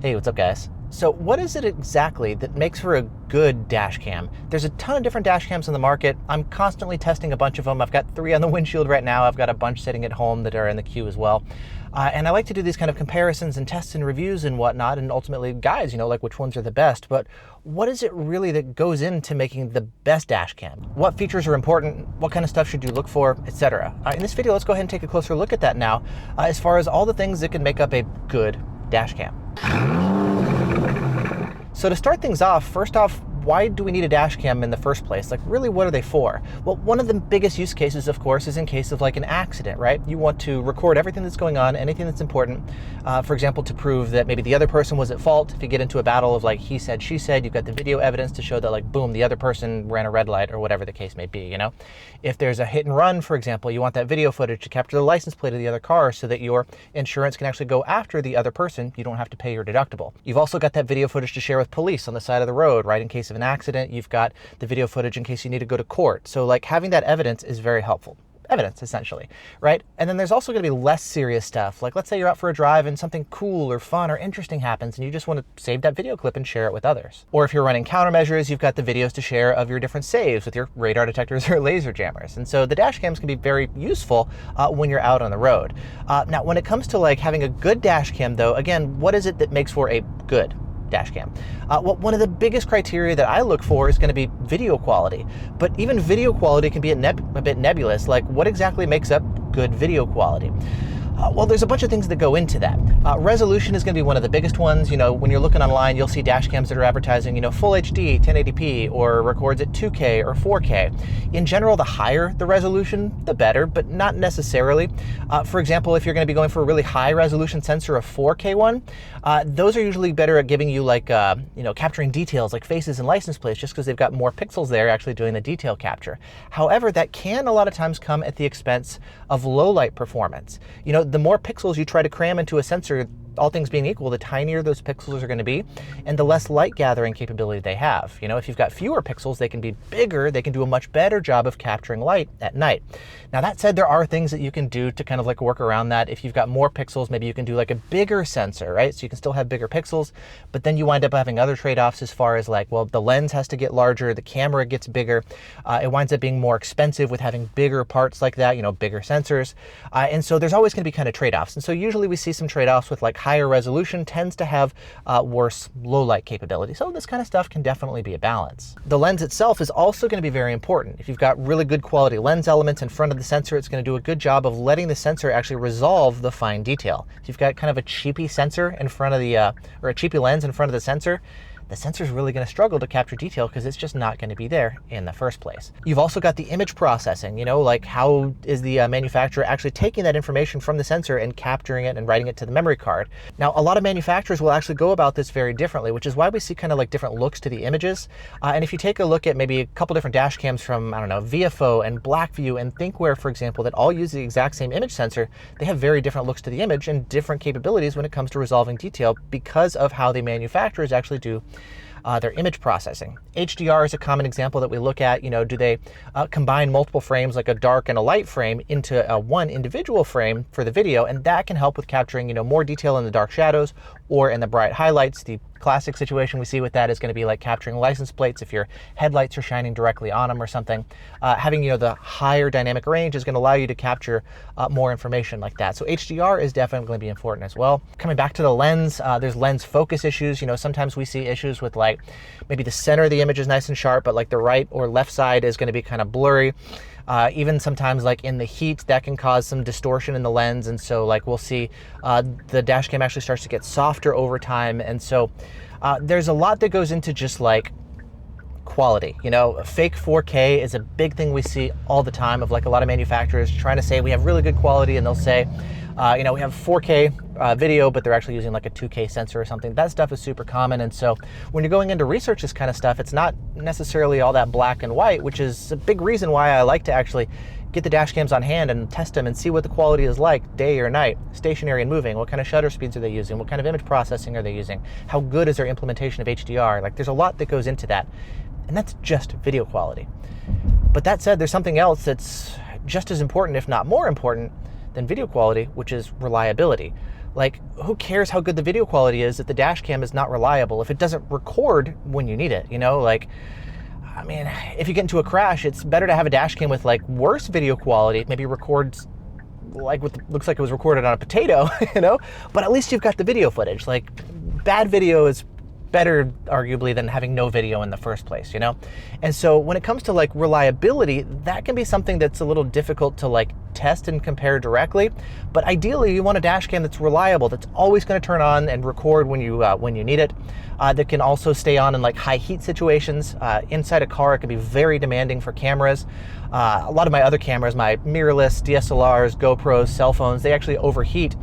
Hey, what's up guys? So what is it exactly that makes for a good dash cam? There's a ton of different dash cams on the market. I'm constantly testing a bunch of them. I've got 3 on the windshield right now. I've got a bunch sitting at home that are in the queue as well. And I like to do these kind of comparisons and tests and reviews and whatnot, and ultimately guides, like which ones are the best. But what is it really that goes into making the best dash cam? What features are important? What kind of stuff should you look for, etc.? In this video, let's go ahead and take a closer look at that now, as far as all the things that can make up a good dash cam. So to start things off, first off, why do we need a dash cam in the first place? Like, really, what are they for? Well, one of the biggest use cases, of course, is in case of like an accident, right? You want to record everything that's going on, anything that's important. For example, to prove that maybe the other person was at fault. If you get into a battle of like he said, she said, you've got the video evidence to show that like, boom, the other person ran a red light or whatever the case may be, If there's a hit and run, for example, you want that video footage to capture the license plate of the other car so that your insurance can actually go after the other person. You don't have to pay your deductible. You've also got that video footage to share with police on the side of the road, right? In case of an accident, you've got the video footage in case you need to go to court. So like having that evidence is very helpful. Evidence, essentially, right? And then there's also going to be less serious stuff. Like, let's say you're out for a drive and something cool or fun or interesting happens and you just want to save that video clip and share it with others. Or if you're running countermeasures, you've got the videos to share of your different saves with your radar detectors or laser jammers. And so the dash cams can be very useful when you're out on the road. Now, when it comes to like having a good dash cam though, again, what is it that makes for a good dash cam? Well, one of the biggest criteria that I look for is going to be video quality. But even video quality can be a bit nebulous. Like, what exactly makes up good video quality? Well, there's a bunch of things that go into that. Resolution is going to be one of the biggest ones. When you're looking online, you'll see dash cams that are advertising, full HD, 1080p, or records at 2K or 4K. In general, the higher the resolution, the better, but not necessarily. For example, if you're going to be going for a really high resolution sensor, a 4K one, those are usually better at giving you like, capturing details like faces and license plates, just because they've got more pixels there actually doing the detail capture. However, that can a lot of times come at the expense of low light performance. The more pixels you try to cram into a sensor, all things being equal, the tinier those pixels are going to be and the less light gathering capability they have. If you've got fewer pixels, they can be bigger, they can do a much better job of capturing light at night. Now that said, there are things that you can do to kind of like work around that. If you've got more pixels, maybe you can do like a bigger sensor, right? So you can still have bigger pixels, but then you wind up having other trade-offs as far as like, well, the lens has to get larger, the camera gets bigger. It winds up being more expensive with having bigger parts like that, bigger sensors. And so there's always going to be kind of trade-offs. And so usually we see some trade-offs with like higher resolution tends to have worse low light capability. So this kind of stuff can definitely be a balance. The lens itself is also going to be very important. If you've got really good quality lens elements in front of the sensor, it's going to do a good job of letting the sensor actually resolve the fine detail. If you've got kind of a cheapy sensor in front of the, or a cheapy lens in front of the sensor is really going to struggle to capture detail because it's just not going to be there in the first place. You've also got the image processing, like how is the manufacturer actually taking that information from the sensor and capturing it and writing it to the memory card. Now, a lot of manufacturers will actually go about this very differently, which is why we see kind of like different looks to the images. And if you take a look at maybe a couple different dash cams from, VFO and Blackview and Thinkware, for example, that all use the exact same image sensor, they have very different looks to the image and different capabilities when it comes to resolving detail because of how the manufacturers actually do their image processing. HDR is a common example that we look at. Do they combine multiple frames like a dark and a light frame into one individual frame for the video, and that can help with capturing more detail in the dark shadows or in the bright highlights. The classic situation we see with that is going to be like capturing license plates if your headlights are shining directly on them or something. Having the higher dynamic range is going to allow you to capture more information like that. So HDR is definitely going to be important as well. Coming back to the lens, there's lens focus issues. Sometimes we see issues with like maybe the center of the image is nice and sharp, but like the right or left side is going to be kind of blurry. Even sometimes like in the heat, that can cause some distortion in the lens. And so like we'll see the dash cam actually starts to get softer over time. And so there's a lot that goes into just like quality. Fake 4K is a big thing we see all the time of like a lot of manufacturers trying to say we have really good quality, and they'll say, we have 4K video, but they're actually using like a 2K sensor or something. That stuff is super common. And so when you're going into research this kind of stuff, it's not necessarily all that black and white, which is a big reason why I like to actually get the dash cams on hand and test them and see what the quality is like day or night, stationary and moving. What kind of shutter speeds are they using? What kind of image processing are they using? How good is their implementation of HDR? Like, there's a lot that goes into that. And that's just video quality. But that said, there's something else that's just as important, if not more important, than video quality, which is reliability. Like, who cares how good the video quality is if the dash cam is not reliable, if it doesn't record when you need it, you know? Like, I mean, if you get into a crash, it's better to have a dash cam with like worse video quality. Maybe records like what looks like it was recorded on a potato, you know? But at least you've got the video footage. Like, bad video is better arguably than having no video in the first place, you know? And so when it comes to like reliability, that can be something that's a little difficult to like test and compare directly. But ideally you want a dash cam that's reliable, that's always going to turn on and record when you need it, that can also stay on in like high heat situations. Inside a car, it can be very demanding for cameras. A lot of my other cameras, my mirrorless, DSLRs, GoPros, cell phones, they actually overheat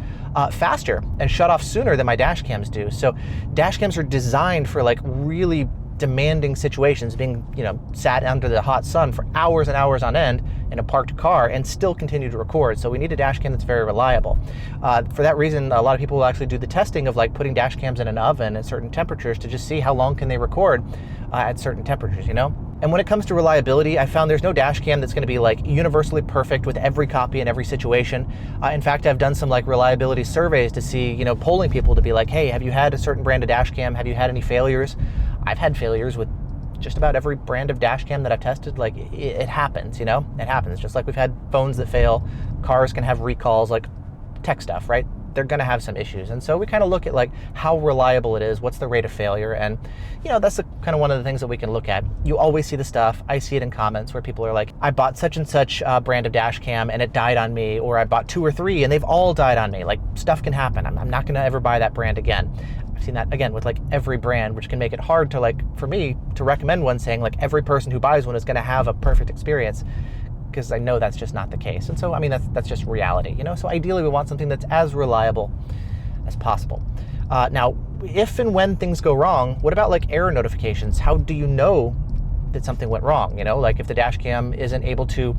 faster and shut off sooner than my dash cams do. So dash cams are designed for like really demanding situations, being, you know, sat under the hot sun for hours and hours on end in a parked car and still continue to record. So we need a dash cam that's very reliable. For that reason, a lot of people will actually do the testing of like putting dash cams in an oven at certain temperatures to just see how long can they record at certain temperatures, you know? And when it comes to reliability, I found there's no dash cam that's going to be like universally perfect with every copy in every situation. In fact, I've done some like reliability surveys to see, you know, polling people to be like, hey, have you had a certain brand of dash cam? Have you had any failures? I've had failures with just about every brand of dash cam that I've tested. Like, it happens, you know, it happens. Just like we've had phones that fail, cars can have recalls, like tech stuff, right? They're going to have some issues. And so we kind of look at like how reliable it is, what's the rate of failure. And, you know, that's kind of one of the things that we can look at. You always see the stuff. I see it in comments where people are like, I bought such and such brand of dash cam and it died on me, or I bought 2 or 3 and they've all died on me. Like, stuff can happen. I'm not going to ever buy that brand again. I've seen that again with like every brand, which can make it hard to like, for me to recommend one, saying like every person who buys one is going to have a perfect experience, because I know that's just not the case. And so, I mean, that's just reality, you know? So ideally we want something that's as reliable as possible. Now, if and when things go wrong, what about like error notifications? How do you know that something went wrong? You know, like if the dash cam isn't able to,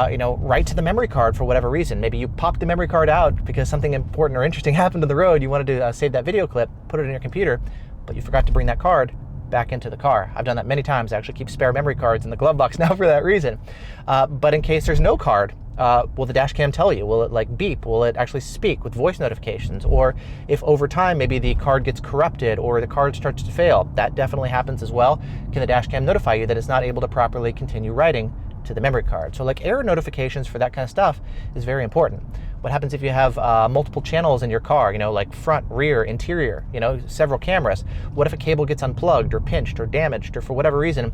you know, write to the memory card for whatever reason. Maybe you popped the memory card out because something important or interesting happened to the road. You wanted to save that video clip, put it in your computer, but you forgot to bring that card back into the car. I've done that many times. I actually keep spare memory cards in the glove box now for that reason. But in case there's no card, will the dash cam tell you? Will it like beep? Will it actually speak with voice notifications? Or if over time maybe the card gets corrupted or the card starts to fail, that definitely happens as well. Can the dash cam notify you that it's not able to properly continue writing to the memory card? So like error notifications for that kind of stuff is very important. What happens if you have multiple channels in your car, you know, like front, rear, interior, you know, several cameras? What if a cable gets unplugged or pinched or damaged, or for whatever reason,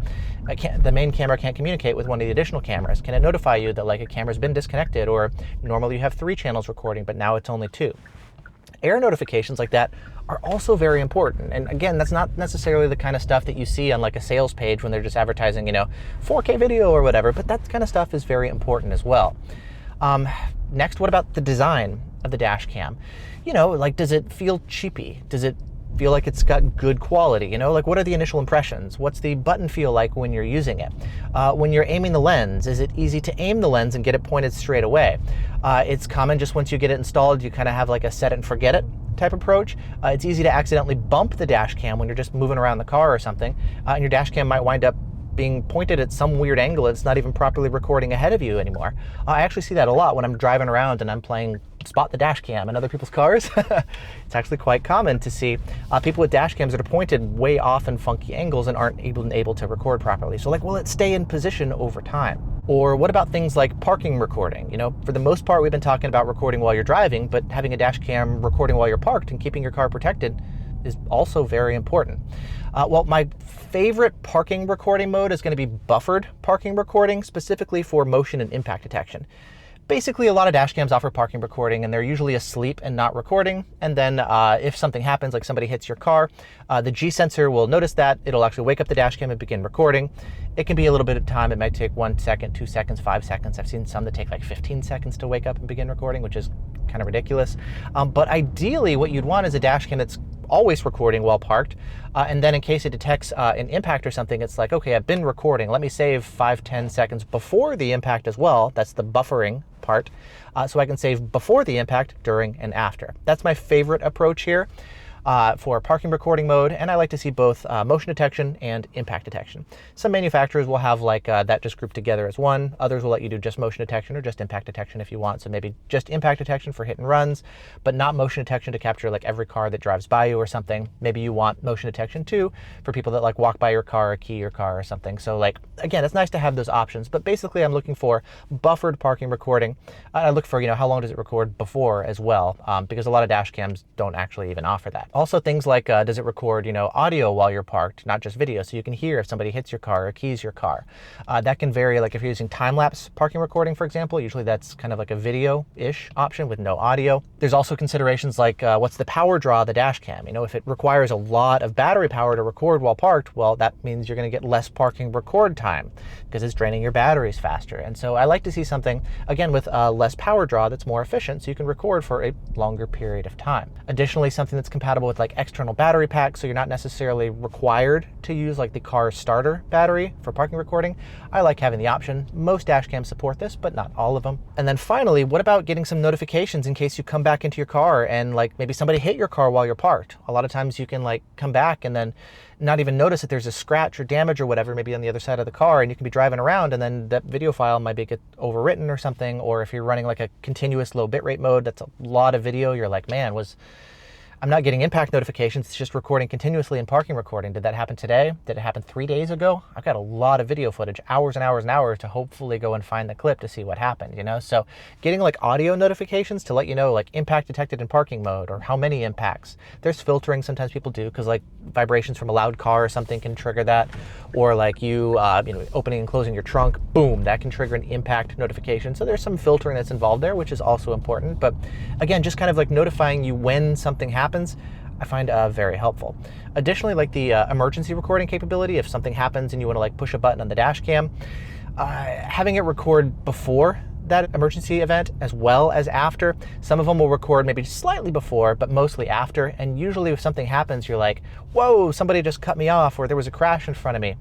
the main camera can't communicate with one of the additional cameras? Can it notify you that like a camera's been disconnected, or normally you have 3 channels recording, but now it's only 2? Error notifications like that are also very important. And again, that's not necessarily the kind of stuff that you see on like a sales page when they're just advertising, you know, 4K video or whatever, but that kind of stuff is very important as well. Next, what about the design of the dash cam? You know, like, does it feel cheapy? Does it feel like it's got good quality? You know, like, what are the initial impressions? What's the button feel like when you're using it? When you're aiming the lens, is it easy to aim the lens and get it pointed straight away? It's common just once you get it installed, you kind of have like a set it and forget it type approach. It's easy to accidentally bump the dash cam when you're just moving around the car or something, and your dash cam might wind up being pointed at some weird angle. It's not even properly recording ahead of you anymore. I actually see that a lot when I'm driving around and I'm playing Spot the Dash Cam in other people's cars. It's actually quite common to see people with dash cams that are pointed way off in funky angles and aren't able to record properly. So like, will it stay in position over time? Or what about things like parking recording? You know, for the most part, we've been talking about recording while you're driving, but having a dash cam recording while you're parked and keeping your car protected is also very important. Well, my favorite parking recording mode is going to be buffered parking recording, specifically for motion and impact detection. Basically, a lot of dash cams offer parking recording, and they're usually asleep and not recording. And then if something happens, like somebody hits your car, the G sensor will notice that. It'll actually wake up the dash cam and begin recording. It can be a little bit of time. It might take 1 second, 2 seconds, 5 seconds. I've seen some that take like 15 seconds to wake up and begin recording, which is kind of ridiculous. But ideally, what you'd want is a dash cam that's always recording while parked. And then in case it detects an impact or something, it's like, okay, I've been recording. Let me save 5-10 seconds before the impact as well. That's the buffering part. So I can save before the impact, during, and after. That's my favorite approach here. for parking recording mode, and I like to see both motion detection and impact detection. Some manufacturers will have like that just grouped together as one. Others will let you do just motion detection or just impact detection if you want. So maybe just impact detection for hit and runs, but not motion detection to capture like every car that drives by you or something. Maybe you want motion detection too for people that like walk by your car or key your car or something. So like, again, it's nice to have those options, but basically I'm looking for buffered parking recording. I look for, how long does it record before as well, because a lot of dash cams don't actually even offer that. Also things like, does it record, audio while you're parked, not just video, so you can hear if somebody hits your car or keys your car. That can vary, like if you're using time-lapse parking recording, for example, usually that's kind of like a video-ish option with no audio. There's also considerations like what's the power draw of the dash cam? If it requires a lot of battery power to record while parked, well, that means you're going to get less parking record time because it's draining your batteries faster. And so I like to see something, again, with less power draw that's more efficient so you can record for a longer period of time. Additionally, something that's compatible with like external battery packs, so you're not necessarily required to use like the car starter battery for parking recording. I like having the option. Most dash cams support this, but not all of them. And then finally, what about getting some notifications in case you come back into your car and like maybe somebody hit your car while you're parked? A lot of times you can like come back and then not even notice that there's a scratch or damage or whatever maybe on the other side of the car, and you can be driving around and then that video file might get overwritten or something. Or if you're running like a continuous low bitrate mode, that's a lot of video, you're like, man, I'm not getting impact notifications, it's just recording continuously in parking recording. Did that happen today? Did it happen 3 days ago? I've got a lot of video footage, hours and hours and hours to hopefully go and find the clip to see what happened, So getting like audio notifications to let you know like impact detected in parking mode or how many impacts. There's filtering sometimes people do because like vibrations from a loud car or something can trigger that. Or like you opening and closing your trunk, boom, that can trigger an impact notification. So there's some filtering that's involved there, which is also important. But again, just kind of like notifying you when something happens, I find very helpful. Additionally, like the emergency recording capability, if something happens and you want to like push a button on the dash cam, having it record before that emergency event as well as after. Some of them will record maybe slightly before, but mostly after. And usually if something happens, you're like, whoa, somebody just cut me off, or there was a crash in front of me.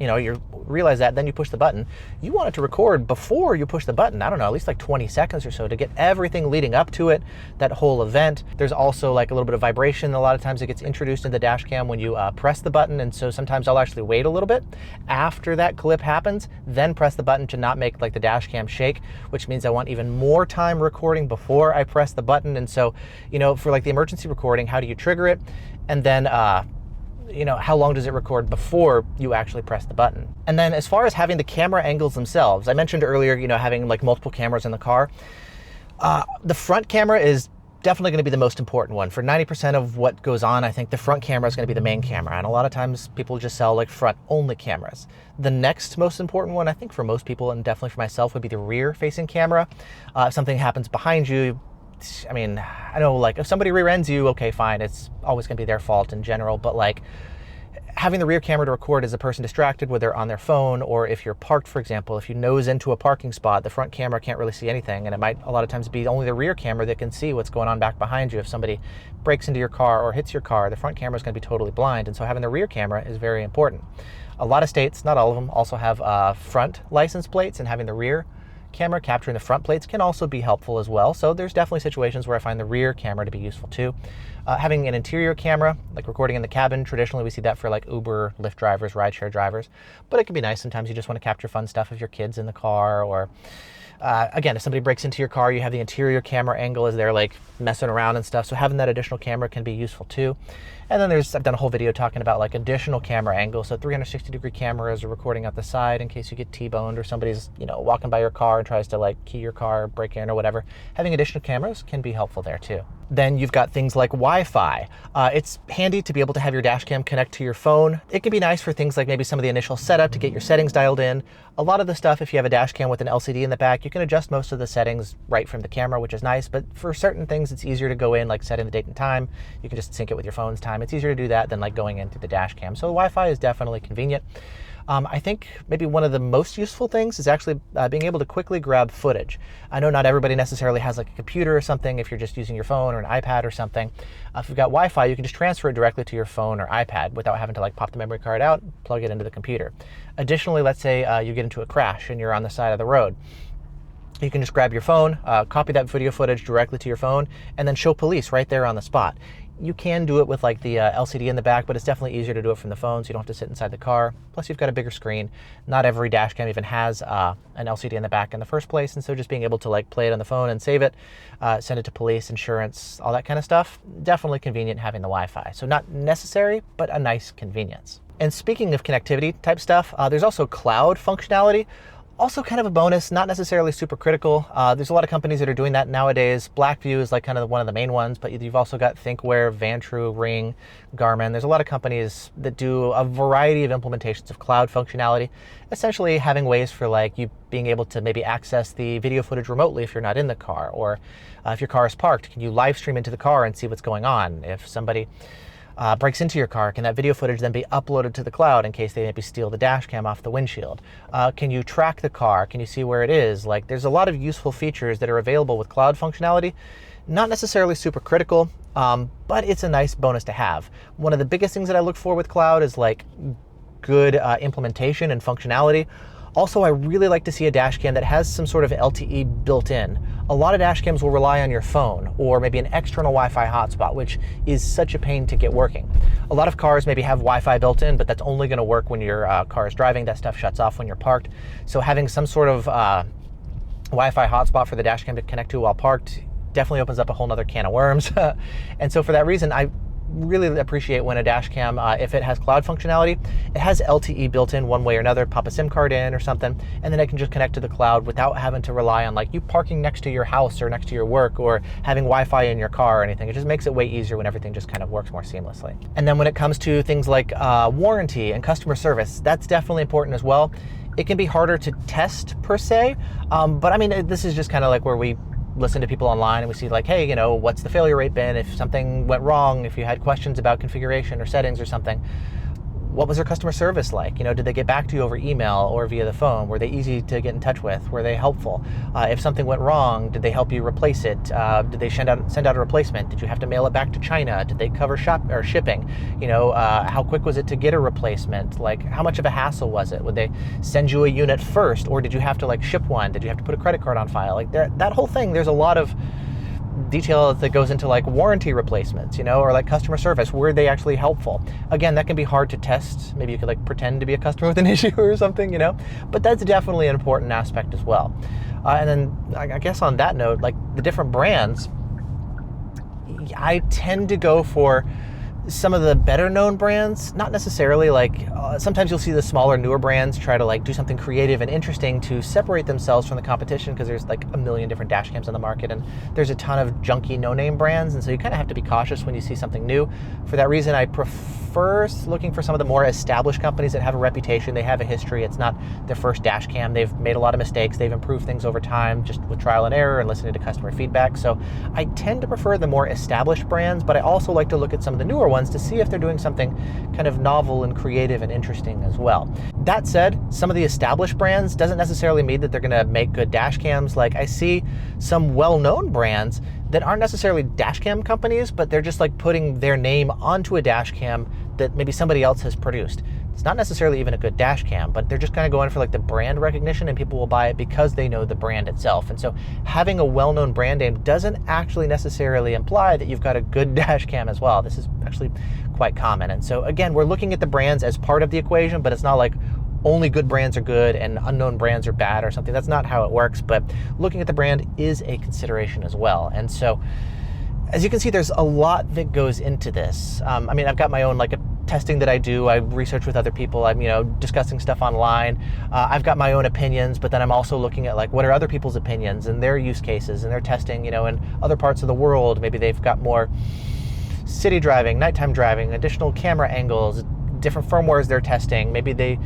You realize that, then you push the button. You want it to record before you push the button, I don't know, at least like 20 seconds or so to get everything leading up to it, that whole event. There's also like a little bit of vibration. A lot of times it gets introduced in the dash cam when you press the button, and so sometimes I'll actually wait a little bit after that clip happens, then press the button to not make like the dash cam shake, which means I want even more time recording before I press the button. And so, for like the emergency recording, how do you trigger it? And then how long does it record before you actually press the button? And then as far as having the camera angles themselves, I mentioned earlier, having like multiple cameras in the car. The front camera is definitely going to be the most important one. For 90% of what goes on, I think the front camera is going to be the main camera. And a lot of times people just sell like front only cameras. The next most important one, I think for most people, and definitely for myself, would be the rear facing camera. If something happens behind you, I know like if somebody rear ends you, okay, fine, it's always gonna be their fault in general, but like having the rear camera to record as a person distracted, whether they're on their phone or if you're parked, for example, if you nose into a parking spot, the front camera can't really see anything, and it might a lot of times be only the rear camera that can see what's going on back behind you. If somebody breaks into your car or hits your car, the front camera is gonna be totally blind, and so having the rear camera is very important. A lot of states, not all of them, also have front license plates, and having the rear camera capturing the front plates can also be helpful as well. So there's definitely situations where I find the rear camera to be useful too. Having an interior camera, like recording in the cabin, traditionally we see that for like Uber, Lyft drivers, rideshare drivers, but it can be nice sometimes you just want to capture fun stuff of your kids in the car, or again, if somebody breaks into your car, you have the interior camera angle as they're like messing around and stuff. So having that additional camera can be useful too. And then I've done a whole video talking about like additional camera angles. So 360-degree cameras are recording out the side in case you get T-boned or somebody's, walking by your car and tries to like key your car, break in or whatever. Having additional cameras can be helpful there too. Then you've got things like Wi-Fi. It's handy to be able to have your dash cam connect to your phone. It can be nice for things like maybe some of the initial setup to get your settings dialed in. A lot of the stuff, if you have a dash cam with an LCD in the back, you can adjust most of the settings right from the camera, which is nice. But for certain things, it's easier to go in, like setting the date and time. You can just sync it with your phone's time. It's easier to do that than like going into the dash cam. So Wi-Fi is definitely convenient. I think maybe one of the most useful things is actually being able to quickly grab footage. I know not everybody necessarily has like a computer or something if you're just using your phone or an iPad or something. If you've got Wi-Fi, you can just transfer it directly to your phone or iPad without having to like pop the memory card out, plug it into the computer. Additionally, let's say you get into a crash and you're on the side of the road. You can just grab your phone, copy that video footage directly to your phone, and then show police right there on the spot. You can do it with like the LCD in the back, but it's definitely easier to do it from the phone, so you don't have to sit inside the car. Plus, you've got a bigger screen. Not every dash cam even has an LCD in the back in the first place, and so just being able to like play it on the phone and save it, send it to police, insurance, all that kind of stuff, definitely convenient having the Wi-Fi. So not necessary, but a nice convenience. And speaking of connectivity type stuff, there's also cloud functionality. Also kind of a bonus, not necessarily super critical. There's a lot of companies that are doing that nowadays. Blackview is like kind of one of the main ones, but you've also got ThinkWare, Vantru, Ring, Garmin. There's a lot of companies that do a variety of implementations of cloud functionality, essentially having ways for like you being able to maybe access the video footage remotely if you're not in the car, or if your car is parked, can you live stream into the car and see what's going on? If somebody breaks into your car, can that video footage then be uploaded to the cloud in case they maybe steal the dash cam off the windshield? Can you track the car? Can you see where it is? Like, there's a lot of useful features that are available with cloud functionality. Not necessarily super critical, but it's a nice bonus to have. One of the biggest things that I look for with cloud is like good implementation and functionality. Also, I really like to see a dash cam that has some sort of LTE built in. A lot of dash cams will rely on your phone or maybe an external Wi-Fi hotspot, which is such a pain to get working. A lot of cars maybe have Wi-Fi built in, but that's only going to work when your car is driving. That stuff shuts off when you're parked. So having some sort of Wi-Fi hotspot for the dash cam to connect to while parked definitely opens up a whole nother can of worms. And so for that reason, I really appreciate when a dash cam, if it has cloud functionality, it has LTE built in one way or another, pop a SIM card in or something, and then I can just connect to the cloud without having to rely on like you parking next to your house or next to your work or having Wi-Fi in your car or anything. It just makes it way easier when everything just kind of works more seamlessly. And then when it comes to things like warranty and customer service, that's definitely important as well. It can be harder to test per se, but I mean, this is just kind of like where we listen to people online and we see like, hey, you know, what's the failure rate been? If something went wrong, if you had questions about configuration or settings or something, what was their customer service like? You know, did they get back to you over email or via the phone? Were they easy to get in touch with? Were they helpful? If something went wrong, did they help you replace it? Did they send out a replacement? Did you have to mail it back to China? Did they cover shipping? You know, how quick was it to get a replacement? Like, how much of a hassle was it? Would they send you a unit first, or did you have to like ship one? Did you have to put a credit card on file? Like that whole thing, there's a lot of detail that goes into like warranty replacements, you know, or like customer service. Were they actually helpful? Again, that can be hard to test. Maybe you could like pretend to be a customer with an issue or something, you know, but that's definitely an important aspect as well. And then I guess on that note, like the different brands, I tend to go for some of the better known brands, not necessarily like, sometimes you'll see the smaller, newer brands try to like do something creative and interesting to separate themselves from the competition, because there's like a million different dash cams on the market and there's a ton of junky no-name brands, and so you kind of have to be cautious when you see something new. For that reason, I prefer looking for some of the more established companies that have a reputation, they have a history, it's not their first dash cam, they've made a lot of mistakes, they've improved things over time just with trial and error and listening to customer feedback. So I tend to prefer the more established brands, but I also like to look at some of the newer ones to see if they're doing something kind of novel and creative and interesting as well. That said, some of the established brands doesn't necessarily mean that they're gonna make good dash cams. Like I see some well-known brands that aren't necessarily dash cam companies, but they're just like putting their name onto a dash cam that maybe somebody else has produced. It's not necessarily even a good dash cam, but they're just kind of going for like the brand recognition, and people will buy it because they know the brand itself. And so having a well-known brand name doesn't actually necessarily imply that you've got a good dash cam as well. This is actually quite common. And so again, we're looking at the brands as part of the equation, but it's not like only good brands are good and unknown brands are bad or something. That's not how it works, but looking at the brand is a consideration as well. And so as you can see, there's a lot that goes into this. I mean, I've got my own like a testing that I do. I research with other people. I'm, you know, discussing stuff online. I've got my own opinions, but then I'm also looking at like what are other people's opinions and their use cases and their testing, you know, in other parts of the world. Maybe they've got more city driving, nighttime driving, additional camera angles, different firmwares they're testing. Maybe they,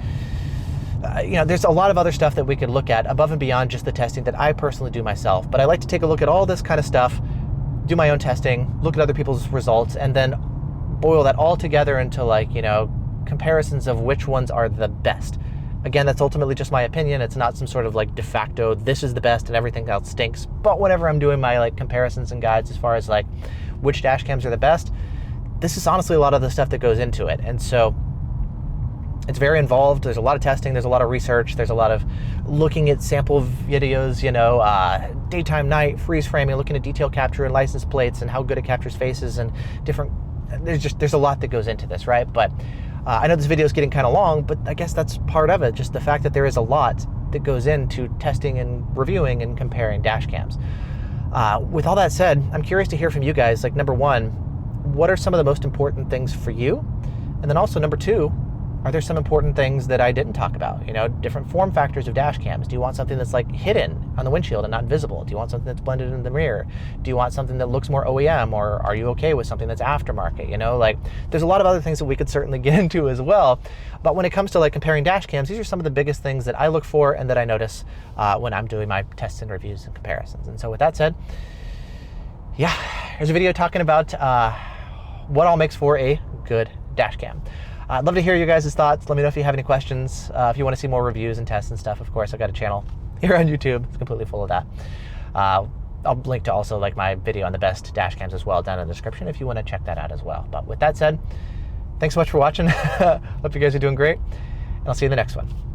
you know, there's a lot of other stuff that we could look at above and beyond just the testing that I personally do myself. But I like to take a look at all this kind of stuff, do my own testing, look at other people's results, and then boil that all together into like, you know, comparisons of which ones are the best. Again, that's ultimately just my opinion. It's not some sort of like de facto, this is the best and everything else stinks. But whenever I'm doing my like comparisons and guides as far as like which dash cams are the best, this is honestly a lot of the stuff that goes into it. And so It's very involved. There's a lot of testing, there's a lot of research, there's a lot of looking at sample videos, daytime, night, freeze framing, looking at detail capture and license plates and how good it captures faces and different, there's a lot that goes into this, right? But I know this video is getting kind of long, but I guess that's part of it, just the fact that there is a lot that goes into testing and reviewing and comparing dash cams. With all that said, I'm curious to hear from you guys, like number one, what are some of the most important things for you? And then also number two, are there some important things that I didn't talk about? Different form factors of dash cams. Do you want something that's like hidden on the windshield and not visible? Do you want something that's blended in the mirror? Do you want something that looks more OEM, or are you okay with something that's aftermarket? There's a lot of other things that we could certainly get into as well. But when it comes to like comparing dash cams, these are some of the biggest things that I look for and that I notice when I'm doing my tests and reviews and comparisons. And so with that said, yeah, here's a video talking about what all makes for a good dash cam. I'd love to hear your guys' thoughts. Let me know if you have any questions. If you want to see more reviews and tests and stuff, of course, I've got a channel here on YouTube. It's completely full of that. I'll link to also like my video on the best dash cams as well down in the description if you want to check that out as well. But with that said, thanks so much for watching. Hope you guys are doing great, and I'll see you in the next one.